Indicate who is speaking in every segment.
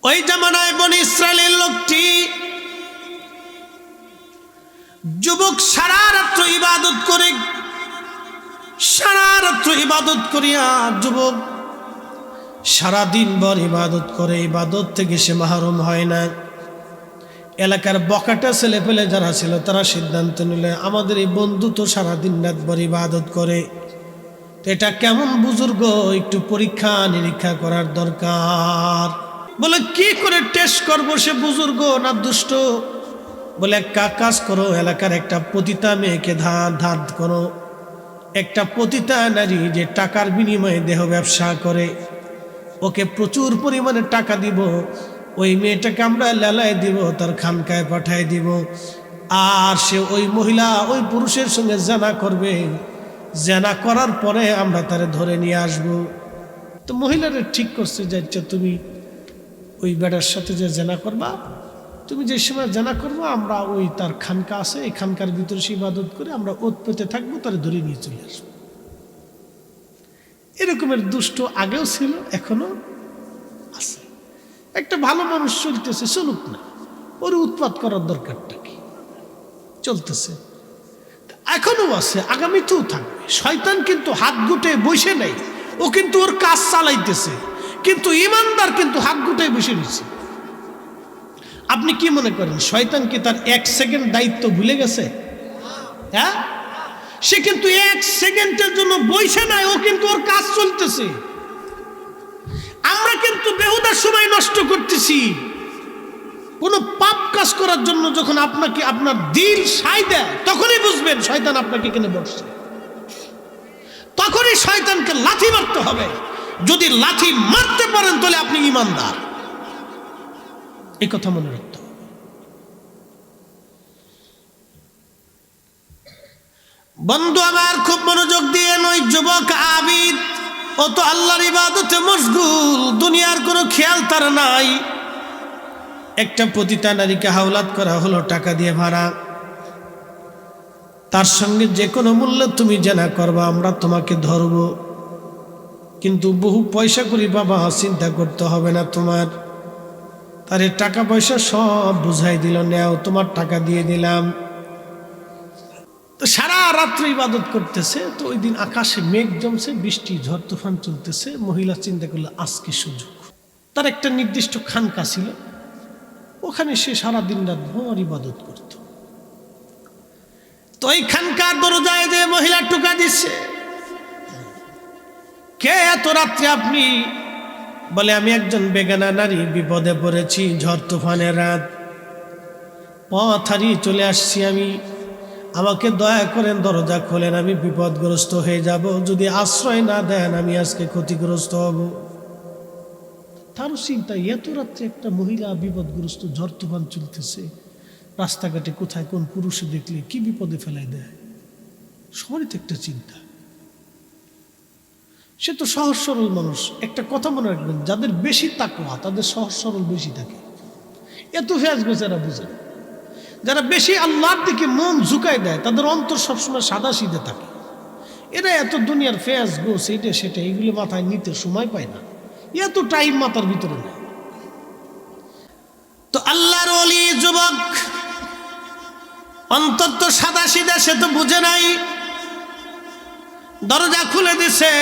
Speaker 1: ওই জামানায় বনি ইসরায়েলের লোকটি যুবক সারা রাত্র ইবাদত করিয়া যুবক সারাদিন ভর ইবাদত করে, ইবাদত থেকে সে মাহরুম হয় না। এলাকার বকাটা ছেলে পেলে যারা ছিল তারা সিদ্ধান্ত নিলে আমাদের এই বন্ধু তো সারাদিন রাত ভর ইবাদত করে, তো এটা কেমন বুজুর্গ, একটু পরীক্ষা নিরীক্ষা করার দরকার। বলে কি করে টেস্ট করবো সে বুজুর্গ না দুষ্ট? বলে একটা কাজ করো, এলাকার একটা পতিতা মেয়েকে ধার করো, একটা পতিতা নারী যে টাকার বিনিময়ে দেহ ব্যবসা করে, ওকে প্রচুর পরিমাণে টাকা দিব, ওই মেয়েটাকে আমরা লেলায় দিব, তার খানকায় পাঠায় দিব, আর সে ওই মহিলা ওই পুরুষের সঙ্গে জানা করবে, জানা করার পরে আমরা তারে ধরে নিয়ে আসব। তো মহিলারা ঠিক করছে যে আচ্ছা তুমি ওই বেটার সাথে যে জানা করবা, তুমি যে সময় জানা করবো আমরা ওই তার খানকা আছে, এই খানকার ভিতরে সে ইবাদত করে আমরা ওত পেতে থাকবো, তারে ধরে নিয়ে চলে আসবো। এরকমের দুষ্ট আগেও ছিল, এখনো আছে। একটা ভালো মানুষ চলতেছে, চলুক না, ওর উৎপাত করার দরকারটা কি? চলতেছে, এখনো আছে, আগামীতেও থাকবে। শয়তান কিন্তু হাত গুটে বসে নাই, ও কিন্তু ওর কাজ চালাইতেছে, কিন্তু ইমানদার কিন্তু হাত গুটে বসে নিচ্ছে। আপনি কি মনে করেন শয়তান কি তার এক সেকেন্ড দায়িত্ব ভুলে গেছে? হ্যাঁ, সে কিন্তু এক সেকেন্ডের জন্য বসে নাই, ও কিন্তু ওর কাজ চলতেছে। আমরা কিন্তু বেহুদার সময় নষ্ট করতেছি। কোন পাপ কাজ করার জন্য যখন আপনাকে আপনার দিল সায় দেয়, তখনই বুঝবেন শয়তান আপনাকে কিনে বসছে। তখনই শয়তানকে লাথি মারতে হবে। যদি লাথি মারতে পারেন তাহলে আপনি ঈমানদার, এই কথা মনে রাখতে হবে। বন্ধু আমার খুব মনোযোগ দিয়ে নয়, যুবক আবিদ, ও তো আল্লাহর ইবাদতে মশগুল, দুনিয়ার কোনো খেয়াল তার নাই। একটা পতিতা নারীকে হাওলাত করা হলো টাকা দিয়ে ভাড়া, তার সঙ্গে যে কোনো মূল্যে তুমি জেনা করবা, আমরা তোমাকে ধরব, কিন্তু বহু পয়সা করি বাবা, চিন্তা করতে হবে না তোমার। তারে টাকা পয়সা সব বুঝাই দিল, নেও তোমার টাকা দিয়ে দিলাম। তো সারা রাত্রি ইবাদত করতেছে। তো ওই দিন আকাশে মেঘ জমছে, বৃষ্টি ঝড় তুফান চলতেছে। মহিলা চিন্তা করলো আজকে সুযোগ। তার একটা নির্দিষ্ট খানকা ছিল, ওখানে সে সারা দিন রাত ভর ইবাদত করত। তো ওই খানকার দরজায় যে মহিলা টোকা দিচ্ছে, কে এত রাত্রে আপনি? বলে আমি একজন বেগানা নারী, বিপদে পড়েছি, ঝড় তুফানের রাত, পথ হারিয়ে চলে আসছি আমি, আমাকে দয়া করেন, দরজা খোলেন, আমি বিপদগ্রস্ত হয়ে যাব, যদি আশ্রয় না দেন আমি আজকে ক্ষতিগ্রস্ত হব। তারও চিন্তা, এত রাত্রে একটা মহিলা বিপদগ্রস্ত, ঝড় তুফান চলতেছে, রাস্তাঘাটে কোথায় কোন পুরুষে দেখলে কি বিপদে ফেলাই দেয়, সবারই তো একটা চিন্তা। সে তো সহজ সরল মানুষ। একটা কথা মনে রাখবেন, যাদের বেশি তাকওয়া তাদের সহজ সরল বেশি থাকে, এত ফেজ বেচারা বুঝে। যারা বেশি আল্লাহর দিকে মন ঝুঁকায় দেয় তাদের অন্তর সবসময় সাদা সিধে থাকে। এরা এত দুনিয়ার ফেজ গোস এটা সেটা এইগুলো মাথায় নিতে সময় পায় না, এত টাইম মাথার ভিতরে নেই। তো আল্লাহর ওলি যুবক অন্তত সাদা সিধা, সে তো বুঝে নাই, দরজা খুলে দিছে।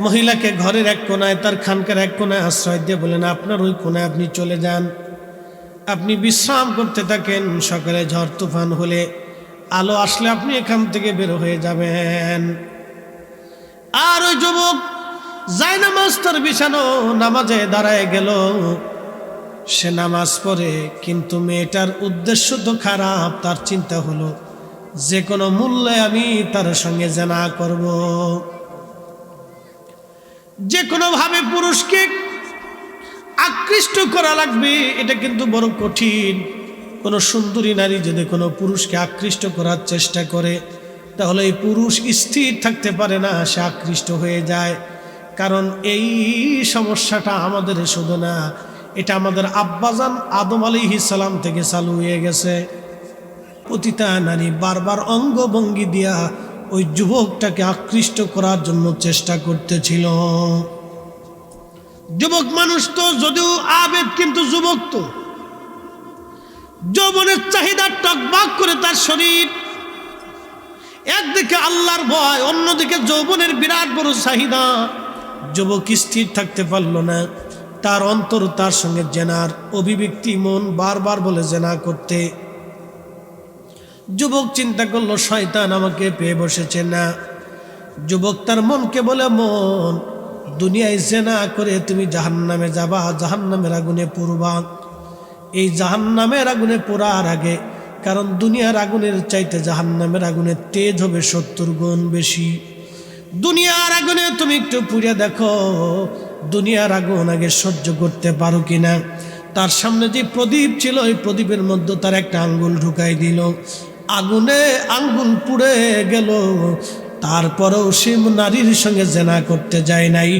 Speaker 1: মহিলাকে ঘরের এক কোনায়, তার খানকার এক কোনায় আশ্রয় দিয়ে বলেন আপনার ওই কোনায় আপনি চলে যান, আপনি বিশ্রাম করতে থাকেন, সকালে ঝড় তুফান হলে আলো আসলে আপনি এখান থেকে বের হয়ে যাবেন। আর ওই যুবক যায় নামাজ তার বিছানো, নামাজে দাঁড়ায় গেল, সে নামাজ পড়ে, কিন্তু মেয়েটার উদ্দেশ্য তো খারাপ। তার চিন্তা হলো যে কোনো মূল্যে আমি তার সঙ্গে জেনা করব, যে কোনোভাবে পুরুষকে আকৃষ্ট করা লাগবে। এটা কিন্তু বড় কঠিন। কোনো সুন্দরী নারী যদি কোনো পুরুষকে আকৃষ্ট করার চেষ্টা করে, তাহলে এই পুরুষ স্থির থাকতে পারে না, সে আকৃষ্ট হয়ে যায়। কারণ এই সমস্যাটা আমাদের শুধু না, এটা আমাদের আব্বাজান আদম আলাইহিস সালাম থেকে চালু হয়ে গেছে। পতিতা নারী বারবার অঙ্গভঙ্গি দিয়া ওই যুবকটাকে আকৃষ্ট করার জন্য চেষ্টা করতেছিল। যুবক মানুষ তো যদিও আবেদ, কিন্তু যুবক তো। যৌবনের চাহিদা টকবাক করে তার শরীর, একদিকে আল্লাহর ভয়, অন্যদিকে যৌবনের বিরাট বড় চাহিদা। যুবক স্থির থাকতে পারল না, তার অন্তর তার সঙ্গে জেনার অভিব্যক্তি, মন বারবার বলে জেনা করতে। যুবক চিন্তা করলো শয়তান আমাকে পেয়ে বসেছে না। যুবক তার মনকে বলে, মন, দুনিয়ায় জেনা করে তুমি জাহান্নামে যাবা, জাহান্নামের আগুনে পুড়বা। এই জাহান্নামের আগুনে পোড়ার আগে, কারণ দুনিয়ার আগুনের চাইতে জাহান্নামের আগুনের তেজ হবে 70 গুণ বেশি। দুনিয়ার আগুনে তুমি একটু পুড়ে দেখো, দুনিয়ার আগুন আগে সহ্য করতে পারো কিনা। তার সামনে যে প্রদীপ ছিল, ওই প্রদীপের মধ্যে তার একটা আঙ্গুল ঢুকাই দিল, আগুনে আঙ্গুল পুড়ে গেল। তারপরেও সে নারীর সঙ্গে জেনা করতে যায় নাই,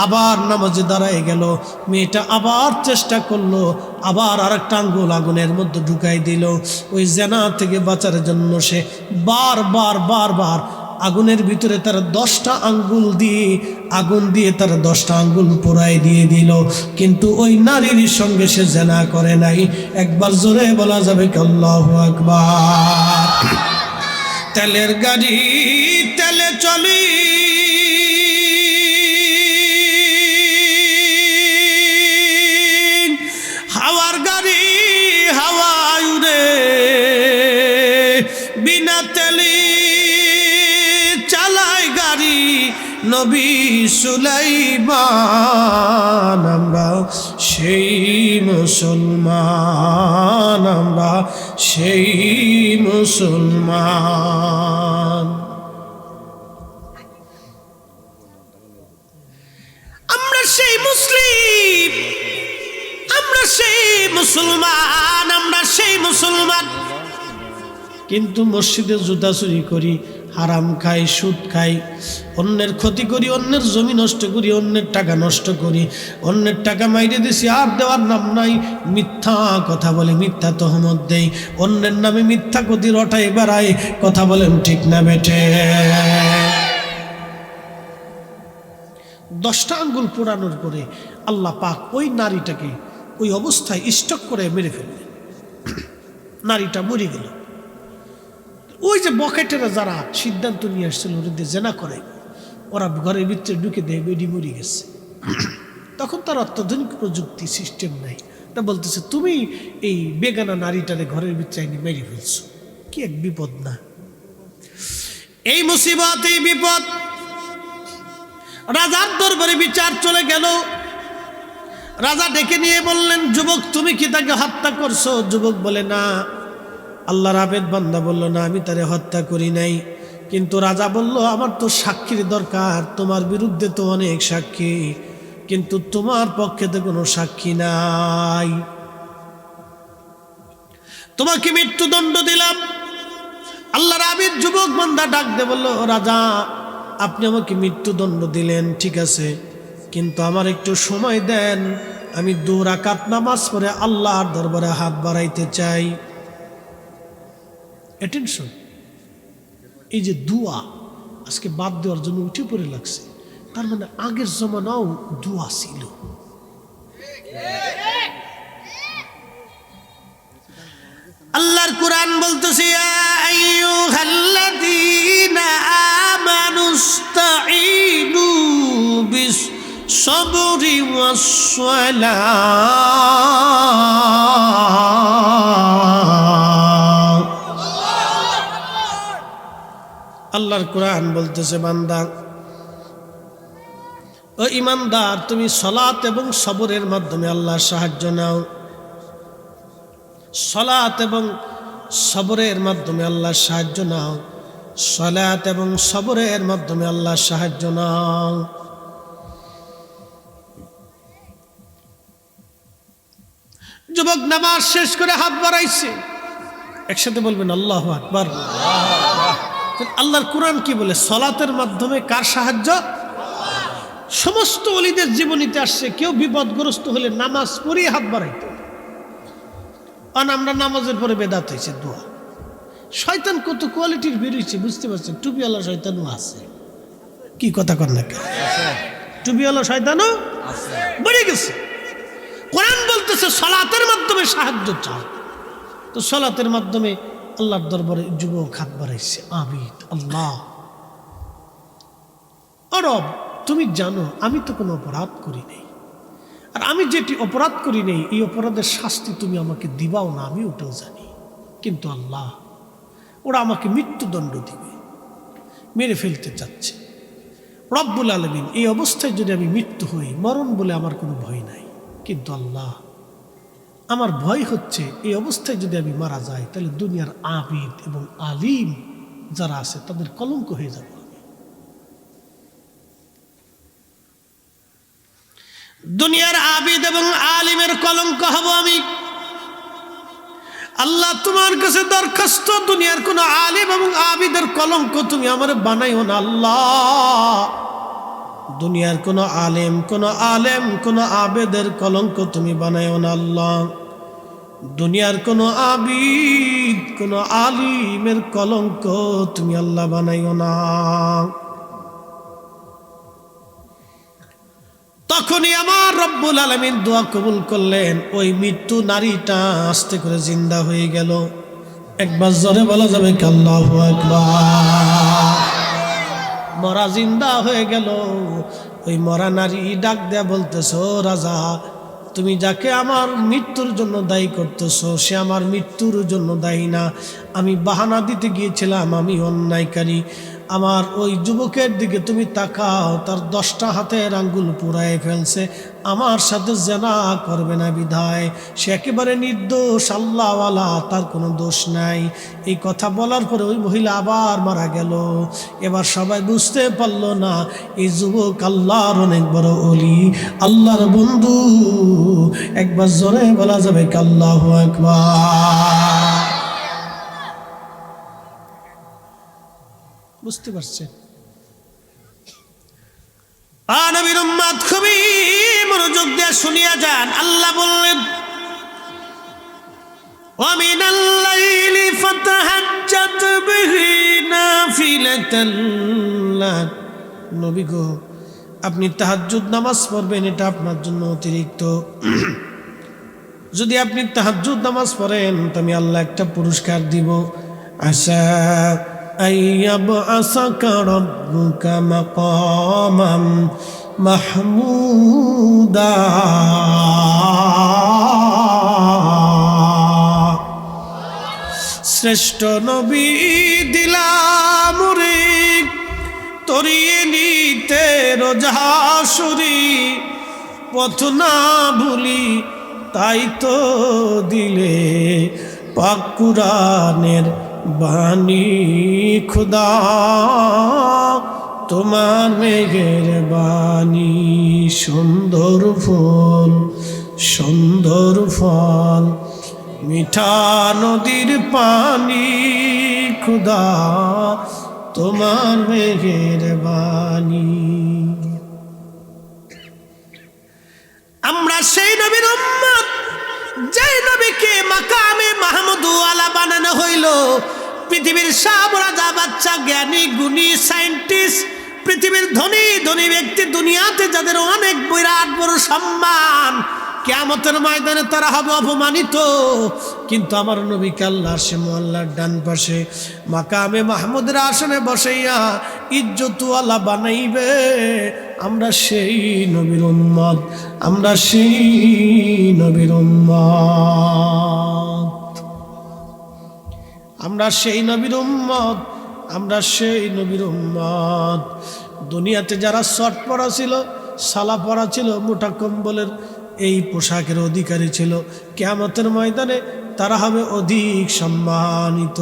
Speaker 1: আবার নামাজে দাঁড়ায় গেল। মেয়েটা আবার চেষ্টা করলো, আবার আরেকটা আঙ্গুল আগুনের মধ্যে ঢুকাই দিল। ওই জেনা থেকে বাঁচার জন্য সে বারবার বারবার আগুনের ভিতরে তার 10টা আঙ্গুল দিয়ে, আগুন দিয়ে তার 10টা আঙ্গুল পোড়াই দিয়ে দিল, কিন্তু ওই নারীর সঙ্গে সে জেনা করে নাই। একবার জোরে বলা যাবে কি আল্লাহু আকবার। তেলের গাড়ি তেলে চলি, হাওয়ার গাড়ি হাওয়ায় উড়ে, বিনা তেলি চালায় গাড়ি নবী সুলাইমান। আমরা সেই মুসলমান, আমরা সেই মুসলমান, আমরা সেই মুসলিম, আমরা সেই মুসলমান, আমরা সেই মুসলমান। কিন্তু মসজিদে জুতা চুরি করি, হারাম খাই, সুদ খাই, অন্যের ক্ষতি করি, অন্যের জমি নষ্ট করি, অন্যের টাকা নষ্ট করি, অন্যের টাকা মাইরে দিছি আর দেওয়ার নাম নাই, মিথ্যা কথা বলে, মিথ্যা তহমত দেই, অন্যের নামে মিথ্যা ক্ষতি রটাই বেড়াই। কথা বলেন ঠিক না বেঠে? 10টা আঙ্গুল পোড়ানোর পরে আল্লাহ পাক ওই নারীটাকে ওই অবস্থায় স্টক করে মেরে ফেললেন। নারীটা মরে গেল। ওই যে বকেটেরা যারা সিদ্ধান্ত নিয়ে আসছিল ওদের জেনা করে, ওরা ঘরের ভিতরে ঢুকে দেয় বেডি মরে গেছে। তখন তার অত্যাধুনিক প্রযুক্তি সিস্টেম নাই, তা বলতেছে তুমি এই বেগানা নারীটারে ঘরের ভিতরে আইনি মেরে ফেলছো। কি এক বিপদ না! এই মুসিবত, এই বিপদ। রাজার দরবারে বিচার চলে গেল। রাজা ডেকে নিয়ে বললেন, যুবক তুমি কি তাকে হত্যা করছো? যুবক বলে, না। আল্লাহর আবেদ বান্দা বলল, না, আমি তারে হত্যা করি নাই। কিন্তু রাজা বলল, আমার তো সাক্ষীর দরকার, তোমার বিরুদ্ধে তো অনেক সাক্ষী, কিন্তু তোমার পক্ষে তো কোনো সাক্ষী নাই। তোমাকে মৃত্যুদণ্ড দিলাম। আল্লাহর আবেদ যুবক বান্দা ডাক দে বলল, রাজা আপনি আমাকে মৃত্যুদণ্ড দিলেন, ঠিক আছে, কিন্তু আমার একটু সময় দেন, আমি 2 রাকাত নামাজ পড়ে আল্লাহর দরবারে হাত বাড়াইতে চাই। অ্যাটেনশন, এই যে দুয়া আজকে বাদ দেওয়ার জন্য উঠে পড়ে লাগছে, তার মানে আগের জমানাও দুয়া ছিল। আল্লাহর কোরআন বলতেছে, ইয়া আইয়ুহাল্লাযীনা আমানুস্তাঈনু বিস-সাবরি ওয়াস-সালাহ। আল্লাহর কোরআন বলতেছে, বান্দা ও ইমানদার, তুমি সালাত এবং সবরের মাধ্যমে আল্লাহর সাহায্য নাও। সালাত এবং সবরের মাধ্যমে আল্লাহর সাহায্য নাও। সালাত এবং সবরের মাধ্যমে আল্লাহর সাহায্য নাও। যুবক নামাজ শেষ করে হাত বাড়াইছে, একসাথে বলবেন আল্লাহু আকবার। আল্লাহর কোরআন কি বলে? সালাতের মাধ্যমে কার সাহায্য? সমস্ত ওলিদের জীবনীতে আসছে, কেউ বিপদগ্রস্ত হলে নামাজ পড়িয়ে হাত বাড়াইতো। আর আমরা নামাজের পরে বেদাত হয়েছে দোয়া। শয়তান কত কোয়ালিটির বেরিয়েছে বুঝতে পারছেন? টুপিওয়ালা শয়তানও আছে। কি কথা কর না, টুপিওয়ালা শয়তানও বেড়ে গেছে। কোরআন বলতেছে সালাতের মাধ্যমে সাহায্য চাও, তো সালাতের মাধ্যমে আল্লাহর দরবারে যুবক হাত বাড়াইছে, আবিদ আল্লাহ রব তুমি জানো আমি তো কোনো অপরাধ করি নাই, আর আমি যেটি অপরাধ করি নাই এই অপরাধের শাস্তি তুমি আমাকে দিবাও না, আমি ওটাও জানি, কিন্তু আল্লাহ ওরা আমাকে মৃত্যুদণ্ড দিবে, মেরে ফেলতে চাচ্ছে। রব্বুল আলামিন এই অবস্থায় যদি আমি মৃত্যু হই, মরণ বলে আমার কোনো ভয় নাই, কিন্তু আল্লাহ আমার ভয় হচ্ছে এই অবস্থায় যদি আমি মারা যাই তাহলে দুনিয়ার আবিদ এবং আলিম যারা আছে তাদের কলঙ্ক হয়ে যাবে। দুনিয়ার আবিদ এবং আলিমের কলঙ্ক হব আমি। আল্লাহ তোমার কাছে দরখাস্ত, দুনিয়ার কোন আলিম এবং আবিদের কলঙ্ক তুমি আমার বানাইও না আল্লাহ। দুনিয়ার কোন আলেম কোন আবেদের কলঙ্ক তুমি বানাইও না আল্লাহ। দুনিয়ার কোন আবিদ কোন আলিমের কলঙ্ক তুমি আল্লাহ বানাইও না। তখনই আমার রব্বুল আলামিন দোয়া কবুল করলেন, ওই মৃত্যু নারীটা আস্তে করে জিন্দা হয়ে গেল। একবার জোরে বলা যাবে কি আল্লাহু আকবার। মরা জিন্দা হয়ে গেল। ওই মরা নারী ডাক দেয়া বলতেছো, রাজা তুমি যাকে আমার মৃত্যুর জন্য দায়ী করতেছো সে আমার মৃত্যুর জন্য দায়ী না, আমি বাহানা দিতে গিয়েছিলাম, আমি অন্যায়কারী। আমার ওই যুবকের দিকে তুমি তাকাও, তার 10টা হাতের আঙ্গুল পুরায় ফেলছে, আমার সাথে জেনা করবে না বিধায় সে একেবারে নির্দোষ, আল্লাহওয়ালা, তার কোনো দোষ নাই। এই কথা বলার পরে ওই মহিলা আবার মারা গেল। এবার সবাই বুঝতে পারলো না এই যুবক আল্লাহর অনেক বড় ওলি, আল্লাহর বন্ধু। একবার জোরে বলা যাবে কি আল্লাহু আকবার। বুঝতে পারছেন? নবীর উম্মত খুবই মনোযোগ দিয়ে শুনিয়া যান। আল্লাহ বললেন, ওয়া মিনাল লাইলি ফাতাহাজ্জাত বিহি নাফিলাতান লাক। নবী গো, আপনি তাহাজ্জুদ নামাজ পড়বেন, এটা আপনার জন্য অতিরিক্ত। যদি আপনি তাহাজ্জুদ নামাজ পড়েন তো আমি আল্লাহ একটা পুরস্কার দিব। আশা আইয়াবআসাকা রাব্বুকা মাকামাম মাহমুদা। শ্রেষ্ঠ নবী দিলাম রে তরিয়ে নিতে রোজাসুরি, পথ না ভুলি তাই তো দিলে পাক কুরআনের বাণী। খুদা তোমার মেঘের বাণী, সুন্দর ফুল সুন্দর ফল, মিঠা নদীর পানি, খুদা তোমার মেঘের বাণী। আমরা সেই নবীর উম্মত যে নবীকে মাকামে মাহমুদ ওয়ালা বানানো হইল। পৃথিবীর সব রাজা বাচ্চা, জ্ঞানী গুণী সায়েন্টিস্ট, পৃথিবীর ধনী ধনী ব্যক্তি, দুনিয়াতে যাদের অনেক বিরাট বড় সম্মান, কিয়ামতের ময়দানে তারা হবে অপমানিত। কিন্তু আমার নবীকে আল্লাহর সে আল্লাহর ডান পাশে মাকামে মাহমুদের আসনে বসাইয়া ইজ্জতওয়ালা বানাইবে। আমরা সেই নবীর উম্মত, আমরা সেই নবীর উম্মত, আমরা সেই নবীর উম্মত, আমরা সেই নবীর উম্মত। দুনিয়াতে যারা শর্ট পরা ছিল, সালা পরা ছিল, মোটা কম্বলের এই পোশাকের অধিকারী ছিল, কিয়ামতের ময়দানে তারা হবে অধিক সম্মানিত।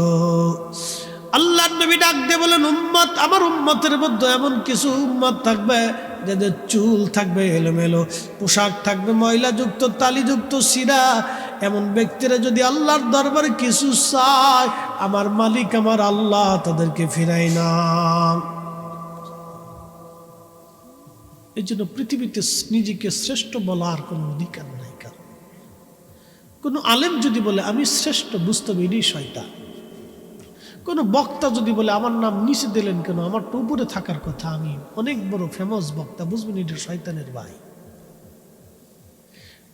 Speaker 1: আল্লাহর নবী ডাক দিয়ে বলেন, উম্মত, আমার উম্মতের মধ্যে এমন কিছু উম্মত থাকবে যাদের চুল থাকবে এলোমেলো, পোশাক থাকবে ময়লাযুক্ত, তালিযুক্ত, সিরা। এমন ব্যক্তিরা যদি আল্লাহর দরবারে কিছু চায়, আমার মালিক আমার আল্লাহ তাদেরকে ফিরাই না। এই জন্য পৃথিবীতে নিজেকে শ্রেষ্ঠ বলার কোনো অধিকার নাই। কারণ কোনো আলেম যদি বলে আমি শ্রেষ্ঠ, বুঝতে হবে এটাই শয়তান। কোনো বক্তা যদি বলে আমার নাম নিচে দিলেন কেন, আমার তো উপরে থাকার কথা, আমি অনেক বড় ফেমাস বক্তা, বুঝবেন এটা শয়তানের ভাই।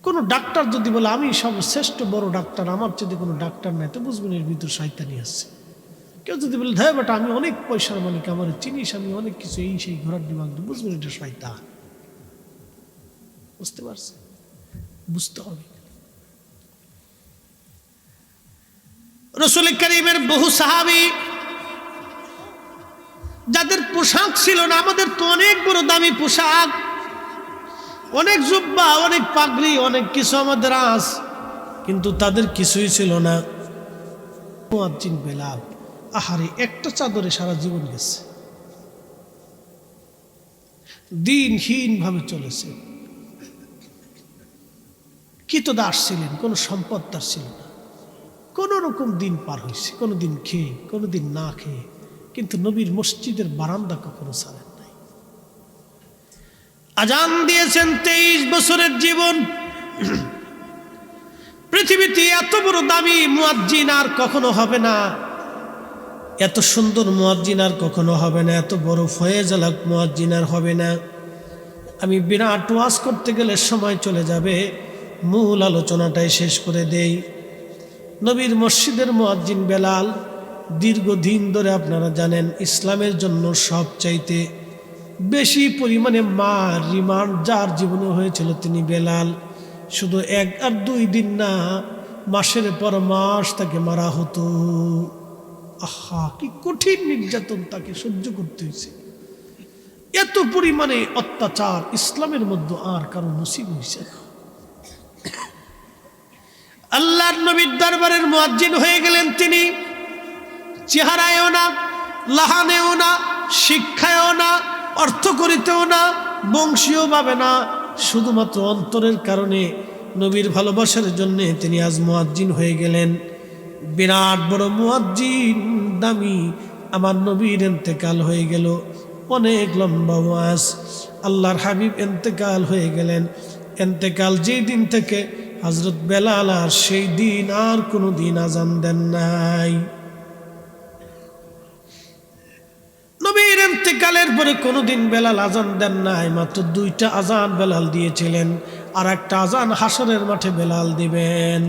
Speaker 1: কোনো ডাক্তার যদি বলে আমি সর্বশ্রেষ্ঠ বড় ডাক্তার, আমার যদি কোনো ডাক্তার নাই, তো বুঝবেন এর ভিতর শয়তানি আছে। কেউ যদি বলে হ্যাঁ বেটা আমি অনেক পয়সার মালিক, আমার চিনিস, আমি অনেক কিছু এই সেই ঘোরার দিমাগ, বুঝবেন এটা শয়তান। বুঝতে পারছে? বুঝতে হবে। রাসূল কারীমের বহু সাহাবী যাদের পোশাক ছিল না, আমাদের তো অনেক বড় দামি পোশাক, অনেক জুব্বা, অনেক পাগড়ি, অনেক কিছু আমাদের আছে, কিন্তু তাদের কিছুই ছিল না। মুয়াজ্জিন বেলাল, আহারে একটা চাদরে সারা জীবন গেছে, দিনহীন ভাবে চলেছে। কৃতদাস ছিলেন, কোনো সম্পদ তার ছিল না, কোন রকম দিন পার হয়েছে, কোনোদিন খেয়ে কোনোদিন না খেয়ে, কিন্তু নবীর মসজিদের বারান্দা কখনো ছাড়েন নাই। আজান দিয়েছেন, 23 বছরের জীবন। পৃথিবীতে এত বড় দামি মুয়াজ্জিন আর কখনো হবে না, এত সুন্দর মুয়াজ্জিন আর কখনো হবে না, এত বড় ফয়েজালাক মুয়াজ্জিন আর হবে না। আমি বিরাট ওয়াজ করতে গেলে সময় চলে যাবে, মূল আলোচনাটাই শেষ করে দেই। নবীর মসজিদের মুয়াজ্জিন বেলাল দীর্ঘদিন ধরে আপনারা জানেন ইসলামের জন্য সবচাইতে বেশি পরিমাণে মার রিমান্ড যার জীবনে হয়েছিল তিনি বেলাল। শুধু 1 আর 2 দিন না, মাসের পর মাস তাকে মারা হতো। আহা, কি কঠিন নির্যাতন তাকে সহ্য করতে হয়েছে। এত পরিমাণে অত্যাচার ইসলামের মধ্যে আর কারো নসিব হয়েছে না। আল্লাহর নবীর দরবারের মুয়াজ্জিন হয়ে গেলেন তিনি। চেহারায়ও না, লাহানেও না, শিক্ষায়ও না, অর্থ করিতেও না, বংশীয় ভাবে না, শুধুমাত্র অন্তরের কারণে নবীর ভালোবাসার জন্য তিনি আজ মুয়াজ্জিন হয়ে গেলেন। বিরাট বড় মুয়াজ্জিন, দামি আমার নবীর ইন্তেকাল হয়ে গেল। অনেক লম্বা ওয়াজ। আল্লাহর হাবিব ইন্তেকাল হয়ে গেলেন। ইন্তেকাল যেই দিন থেকে হযরত বেলাল আর সেই দিন আর কোনো দিন আজান দেন নাই। নবীর ইন্তেকালের পরে কোনোদিন বেলাল আজান দেন নাই। মাত্র 2টা আজান বেলাল দিয়েছিলেন, আর একটা আজান হাসরের মাঠে বেলাল দিবেন।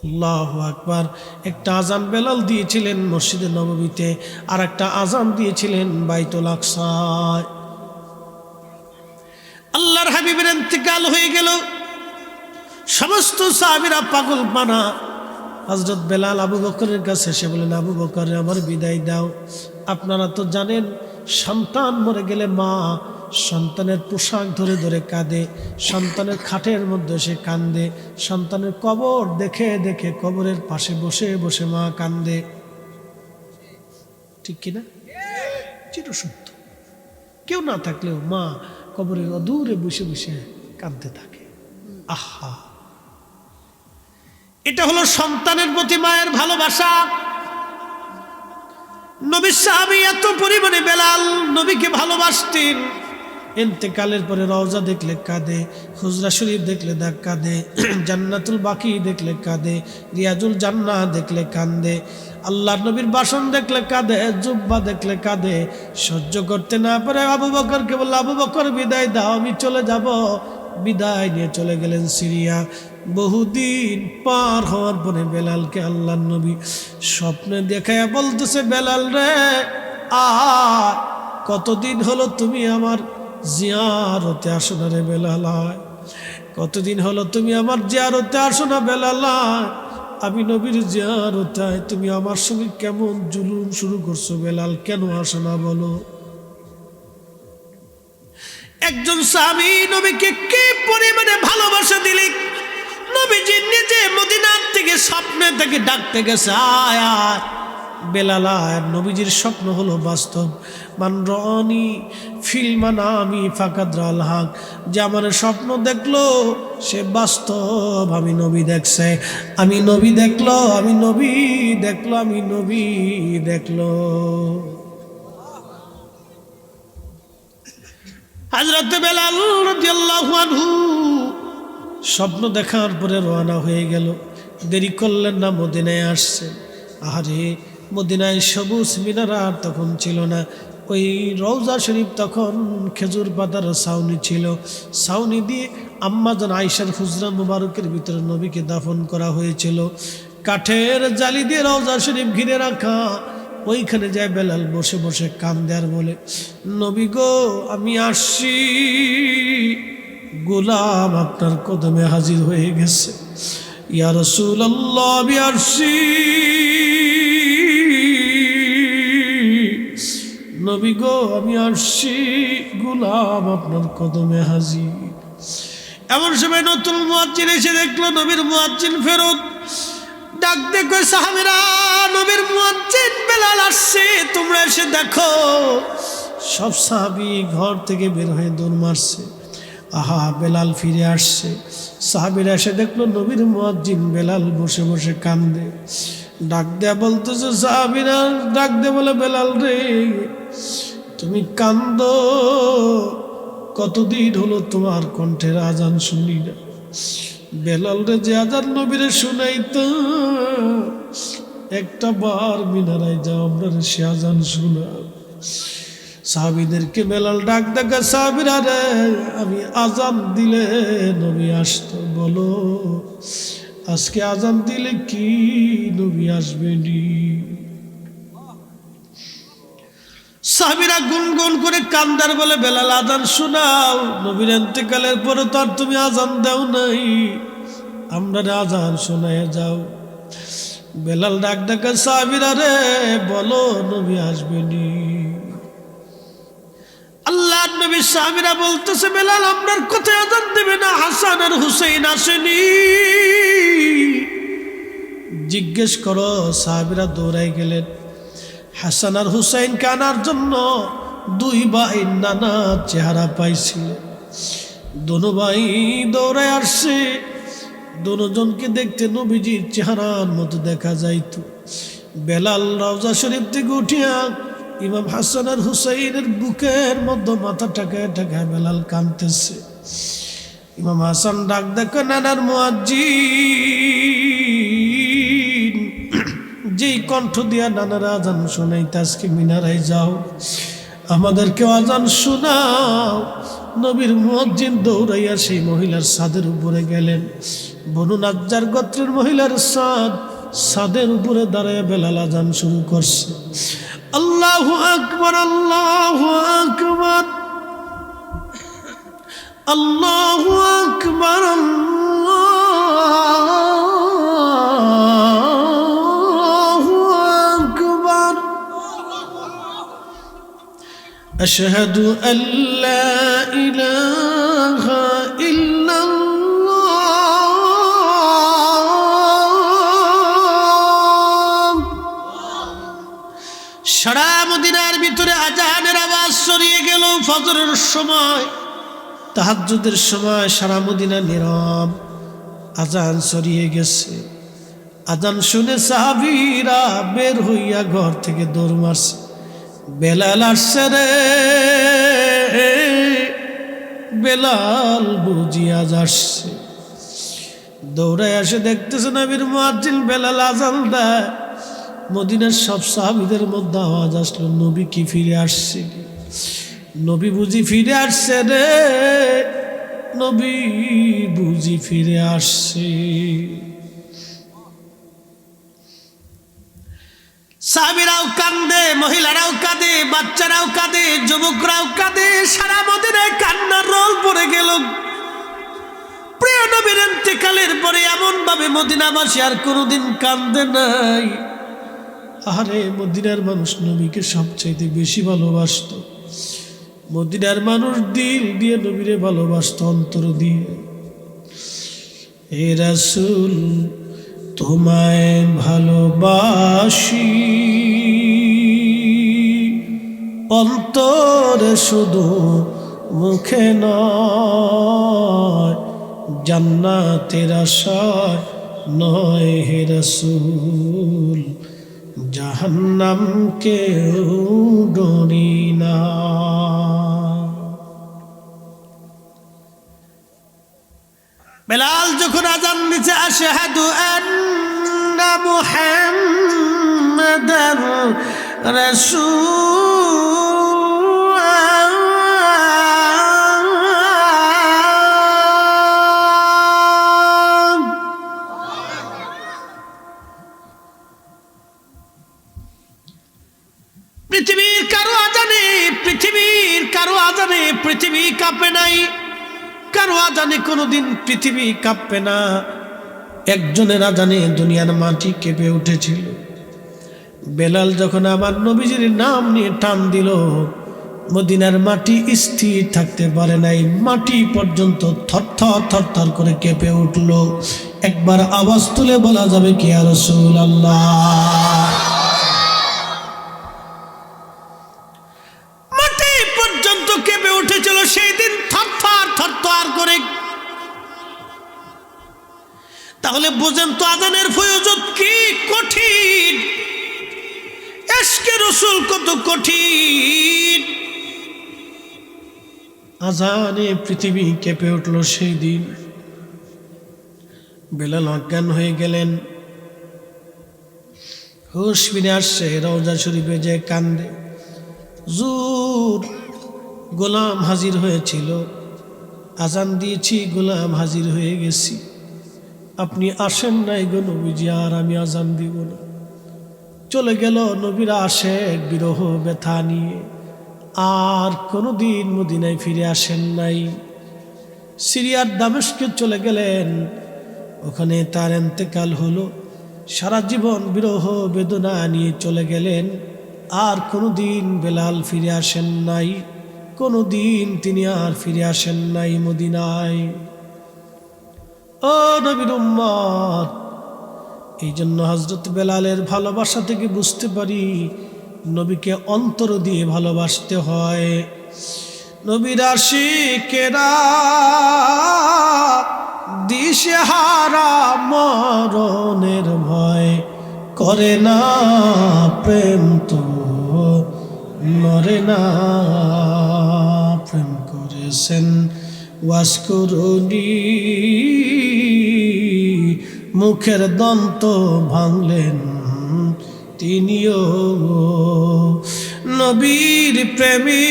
Speaker 1: আল্লাহু আকবার। একটা আজান বেলাল দিয়েছিলেন মসজিদে নববীতে, আর একটা আজান দিয়েছিলেন বাইতুল আকসায়। আল্লাহর হাবিবের ইন্তেকাল হয়ে গেল। সমস্ত সাহাবীরা পাগল পানা। হযরত বেলাল আবু বকরের কাছে এসে বলেন, আবু বকর আমার বিদায় দাও। আপনারা তো জানেন সন্তান মরে গেলে মা সন্তানের পোশাক ধরে ধরে কাঁদে, সন্তানের খাটের মধ্যে সে কান্দে, সন্তানের কবর দেখে দেখে কবরের পাশে বসে বসে মা কান্দে। ঠিক কিনা? চিরসত্য। কেউ না থাকলেও মা কবরের অদূরে বসে বসে কাঁদতে থাকে। আহা, এটা হলো সন্তানের প্রতি মায়ের ভালোবাসা। নবীর সাহাবী এত পরিমাণে বেলাল নবীকে ভালোবাসতেন। ইন্তেকালের পরে রওজা দেখলে কাঁদে, হুজরা শরীফ দেখলে কাঁদে, জান্নাতুল বাকি দেখলে কাঁদে, রিয়াজুল জান্নাহ দেখলে কাঁদে, আল্লাহর নবীর বাসন দেখলে কাঁদে, জুব্বা দেখলে কাঁদে। সহ্য করতে না পারে আবু বকরকে বলল, আবু বকর বিদায় দাও, আমি চলে যাব। বিদায় নিয়ে চলে গেলেন সিরিয়া। বহুদিন পার হওয়ার পরে বেলালকে আল্লাহর নবী স্বপ্নে দেখায়া বলতেছে, বেলাল রে কতদিন হলো তুমি আমার জিয়ারতে আসো না রে বেলাল, কতদিন হলো তুমি আমার জিয়ারতে আসো না বেলাল। আমি নবীর জিয়ারতে, তুমি আমার সঙ্গে কেমন জুলুম শুরু করছো বেলাল, কেন আসো না বলো? একজন সাহাবী নবীকে কি পরিমাণে ভালোবাসা দিলেন, নবীজি নিজে মদিনার থেকে স্বপ্নে থেকে ডাকতে গেছে, আয় আয় বেলাল আয়। নবীজির স্বপ্ন হলো বাস্তব। মান রানি ফিল মানামি ফাকাদ রাল হক, যে আমার স্বপ্ন দেখলো সে বাস্তব। আমি নবী দেখছে, আমি নবী দেখলো, আমি নবী দেখলো, আমি নবী দেখলো। হযরত বেলাল রাদিয়াল্লাহু আনহু স্বপ্ন দেখার পরে রওনা হয়ে গেল। দেরি করলেন না, মদিনায় আসছেন। আহারে, মদিনায় সবুজ মিনার তখন ছিল না। ওই রওজা শরীফ তখন খেজুর পাতার ছাউনি ছিল। ছাউনি দিয়ে আম্মাজান আয়েশার হুজরা মুবারকের ভিতরে নবীকে দাফন করা হয়েছিল। কাঠের জালি দিয়ে রওজা শরীফ ঘিরে রাখা, ওইখানে যায় বেলাল বসে বসে কান্দে আর বলে, নবী গো আমি আসছি, গোলাম আপনার কদমে হাজির হয়ে গেছে। ইয়া রাসূলুল্লাহ আমি আসছি, নবী গো আমি আসছি, গোলাম আপনার কদমে হাজির। এমন সময় নতুন মুয়াজ্জিন এসে দেখলো নবীর মুয়াজ্জিন ফেরত। ডাক দেখো সাহাবীরা, নবীর মুয়াজ্জিন বেলাল আসছে, তোমরা এসে দেখো। সব সাহাবী ঘর থেকে বের হয়ে দৌড় মারছে, আহা বেলাল ফিরে আসছে। সাহাবীরা এসে দেখলো নবীর মুয়াজ্জিন বেলাল বসে বসে কান্দে। ডাক দেয়া বলতেছে সাহাবীরা, ডাক দে বলে, বেলাল রে তুমি কান্দো, কতদিন হলো তোমার কণ্ঠের আজান শুনি না। বেলাল রে যে আজান নবীরে শুনাইতো, একটা বার মিনারায় যাও আমরা সে আজান শুনা। সাহাবীদেরকে বেলাল ডাক দেখা, সাহাবীরা রে আমি আজান দিলে নবী আসতো, বলো আজকে আজান দিলে কি নবী আসবেনি? সাহাবীরা গুনগুন করে কান্দার বলে, বেলাল আজান শোনাও, নবীর ইন্তেকালের পরে তো আর তুমি আজান দাও নাই, আমরা আজান শোনায় যাও। বেলাল ডাক ডাকা, সাহাবীরা রে বলো নবী আসবেনি? আল্লাহর নবী সাহাবীরা বলতেছে, বেলাল আপনার কোথায় আজান দেবে না? হাসান আর হুসাইন আসেনি, জিজ্ঞেস করো। সাহাবীরা দৌড়াই গেলেন হাসান আর হুসাইনকে আনার জন্য। দুই ভাই নানা চেহারা পাইছিল, দোনো ভাই দৌড়ায় আসছে। দোনোজনকে দেখতে নবীজির চেহারার মতো দেখা যাইত। বেলাল রওজা শরীফ থেকে উঠিয়া ইমাম হাসান আর হুসাইনের বুকের মধ্যে মাথা ঠাকায় ঠাকায় বেলাল কাঁদতেছে। ইমাম হাসান ডাক দেখো, নানার মুয়াজ্জিন যেই কণ্ঠ দিয়া নানারা আজান শোনাইতে আজকে মিনারায় যাও, আমাদেরকেও আজান শোনাও। নবীর মুয়াজ্জিন দৌড়াইয়া সেই মহিলার ছাদের উপরে গেলেন। বনু নাজ্জার গোত্রের মহিলার ছাদের উপরে দাঁড়ায় বেলাল আজান শুরু করছে। আল্লাহু আকবার, আল্লাহু আকবার, আল্লাহু আকবার, আল্লাহু আকবার, আশহাদু আল্লা ইলাহা ইল্লাল্লাহ। সারা মদিনার ভিতরে আজানের আওয়াজ ছড়িয়ে গেল। ফজরের সময়, তাহাজ্জুদের সময় সারা মদিনা নীরব, আজান ছড়িয়ে গেছে। আজান শুনে সাহাবীরা বের হইয়া ঘর থেকে দৌড় মারছে, বেলাল আসছে রে, বেলাল বুঝি আজ আসছে। দৌড়ায় আসে দেখতেছে নবীর মুয়াজ্জিন বেলাল আজান দেয়। মদিনার সব সাহাবীদের মধ্যে আওয়াজ আসলো, নবী কি ফিরে আসছে? নবী বুঝি ফিরে আসছে রে, নবী বুঝি ফিরে আসছে। সাহাবীরাও কান্দে, মহিলারাও কাঁদে, বাচ্চারাও কাঁদে, যুবকরাও কাঁদে। সারা মদিনায় কান্নার রোল পড়ে গেল। প্রিয় নবীর ইন্তেকালের পরে এমন ভাবে মদিনাবাসী আর কোনোদিন কান্দে নাই। আরে মদিনার মানুষ নবীকে সবচাইতে বেশি ভালোবাসত। মদিনার মানুষ দিল দিয়ে নবীরে ভালোবাসত, অন্তর দিয়ে। হে রাসূল তোমায় ভালোবাসি, অন্তরে শুধু, মুখে নয়, জান্নাতের আশায় নয় হে রাসূল, জাহান্নাম কেউ ডরি না। বেলাল যখন আজান দিতে, আশহাদু আন্না মুহাম্মাদার রাসূল, আজানে পৃথিবী কাঁপে নাই, কারো আজানে কোনোদিন পৃথিবী কাঁপবে না। একজনের আজানে দুনিয়ার মাটি কেঁপে উঠেছিল। বেলাল যখন আমার নবীজির নাম নিয়ে টান দিল, মদিনার মাটি স্থির থাকতে পারে নাই, মাটি পর্যন্ত থরথর থরথর করে কেঁপে উঠল। একবার আওয়াজ তুলে বলা যাবে কি ইয়া রাসূলুল্লাহ? মাটি পর্যন্ত কেঁপে উঠেছিল সেই দিন থরথর থরথর করে। তাহলে বোঝেন তো আজানের ফয়জত কি কঠিন, ইশকে রাসূল কত কঠিন। আজানে পৃথিবী কেঁপে উঠল সেই দিন। বেলাল অজ্ঞান হয়ে গেলেন, হুঁশ ফিরে আসছে, রওজা শরীফে যে কান্দে। হুজুর, গোলাম হাজির হয়েছিল, আজান দিয়েছি, গোলাম হাজির হয়ে গেছি, আপনি আসেন নাই গো নবীজি, আর আমি আজান দিব না। চলে গেল। নবীরা আসে বিরহ ব্যথা নিয়ে, আর কোনোদিন মদিনায় ফিরে আসেন নাই। সিরিয়ার দামেস্কে চলে গেলেন, ওখানে তার ইন্তেকাল হলো। সারা জীবন বিরহ বেদনা নিয়ে চলে গেলেন, আর কোনোদিন বেলাল ফিরে আসেন নাই, কোনোদিন তিনি আর ফিরে আসেন নাই মদিনায়। ও নবীর উম্মত, এই জন্য হযরত বেলালের ভালোবাসা থেকে বুঝতে পারি নবীকে অন্তর দিয়ে ভালোবাসতে হয়। নবীর আশিকেরা দিশেহারা মরণের ভয় করে না, প্রেম তো মরে না। প্রেম করেছেন ওয়াসকরুনি, মুখের দন্ত ভাঙলেন তিনিও। নবীর প্রেমী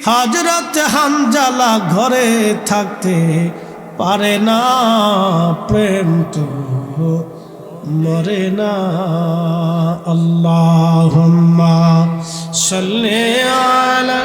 Speaker 1: হযরত হানজালা ঘরে থাকতে পারে না, প্রেম তো মরে না। আল্লাহুম্মা সাল্লি আলা